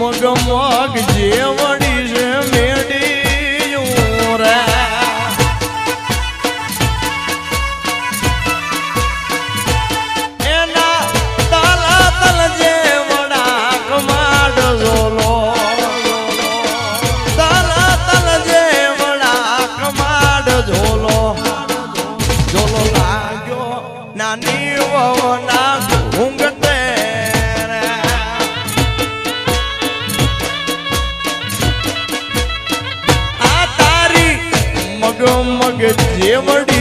મગમગ જેવડી છે મેડિયું રે એના તાલા તલ જેવડા કમાડ ઝોલો તાલા તલ જેવડા કમાડ ઝોલો ઝોલો લાગ્યો નાની વવના ઘૂંઘટે મગ જેવડી